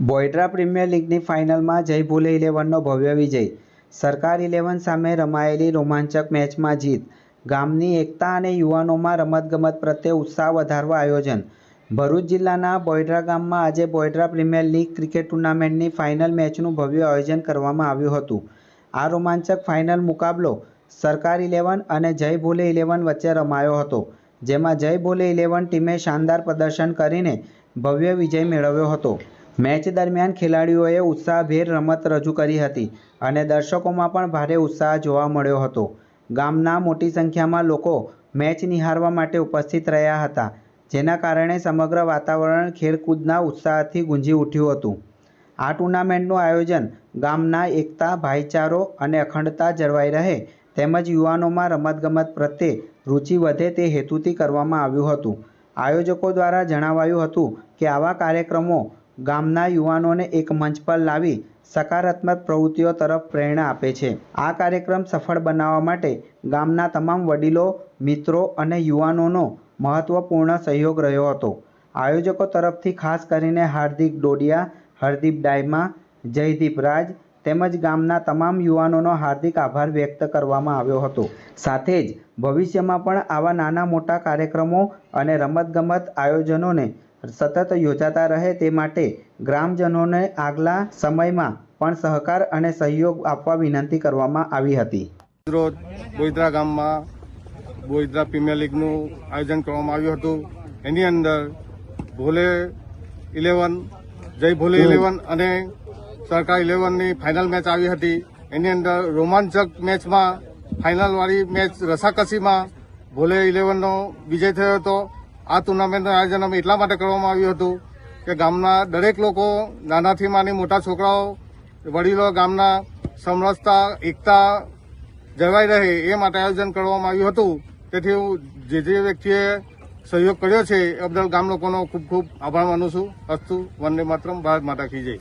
બોયડ્રા premier લીગની ફાઇનલમાં જય ભોલે 11નો ભવ્ય વિજય। સરકાર 11 સામે રમાયેલી રોમાંચક મેચમાં જીત। ગામની એકતા અને યુવાનોમાં રમતગમત પ્રત્યે ઉત્સાહ વધારવા આયોજન। ભરૂચ જિલ્લાના બોયડ્રા ગામમાં આજે બોયડ્રા પ્રીમિયર લીગ ક્રિકેટ ટુર્નામેન્ટની ફાઇનલ મેચનું ભવ્ય આયોજન કરવામાં આવ્યું હતું। આ રોમાંચક ફાઇનલ મુકાબલો સરકાર 11 અને જય ભોલે 11 વચ્ચે રમાયો હતો, જેમાં જય ભોલે 11 ટીમે શાનદાર પ્રદર્શન કરીને ભવ્ય વિજય મેળવ્યો હતો। મેચ દરમિયાન ખેલાડીઓએ ઉત્સાહભેર રમત રજૂ કરી હતી અને દર્શકોમાં પણ ભારે ઉત્સાહ જોવા મળ્યો હતો। ગામના મોટી સંખ્યામાં લોકો મેચ નિહાળવા માટે ઉપસ્થિત રહ્યા હતા, જેના કારણે સમગ્ર વાતાવરણ ખેલકૂદના ઉત્સાહથી ગુંજી ઉઠ્યું હતું। આ ટુર્નામેન્ટનું આયોજન ગામના એકતા, ભાઈચારો અને અખંડતા જળવાઈ રહે તેમજ યુવાનોમાં રમતગમત પ્રત્યે રુચિ વધે તે હેતુથી કરવામાં આવ્યું હતું। આયોજકો દ્વારા જણાવાયું હતું કે આવા કાર્યક્રમો ગામના યુવાનોને એક મંચ પર લાવી સકારાત્મક પ્રવૃત્તિઓ તરફ પ્રેરણા આપે છે। આ કાર્યક્રમ સફળ બનાવવા માટે ગામના તમામ વડીલો, મિત્રો અને યુવાનોનો મહત્વપૂર્ણ સહયોગ રહ્યો હતો। આયોજકો તરફથી ખાસ કરીને હાર્દિક ડોડિયા, હરદીપ ડાયમા, જયદીપ રાજ તેમજ ગામના તમામ યુવાનોનો હાર્દિક આભાર વ્યક્ત કરવામાં આવ્યો હતો। સાથે જ ભવિષ્યમાં પણ આવા નાના મોટા કાર્યક્રમો અને રમતગમત આયોજનોને સતત યોજાતા રહે તે માટે ગ્રામજનોને આગલા સમયમાં પણ સહકાર અને સહયોગ આપવા વિનંતી કરવામાં આવી હતી। રોજ બોયદ્રા ગામમાં બોયદ્રા પ્રીમિયર લીગનું આયોજન કરવામાં આવ્યું હતું। એની અંદર ભોલે 11, જય ભોલે 11 અને સરકાર 11ની ફાઇનલ મેચ આવી હતી। એની અંદર રોમાંચક મેચમાં ફાઇનલવાળી મેચ રસાકસીમાં ભોલે 11નો વિજય થયો હતો। આ ટુર્નામેન્ટનું આયોજન અમે એટલા માટે કરવામાં આવ્યું હતું કે ગામના દરેક લોકો, નાનાથી માંડી મોટા છોકરાઓ, વડીલો ગામના સમરસતા, એકતા જળવાઈ રહે એ માટે આયોજન કરવામાં આવ્યું હતું। તેથી હું જે વ્યક્તિએ સહયોગ કર્યો છે એ બદલ ગામ લોકોનો ખૂબ ખૂબ આભાર માનું છું। અસ્તુ વંદે માતરમ, ભારત માતા કી જય।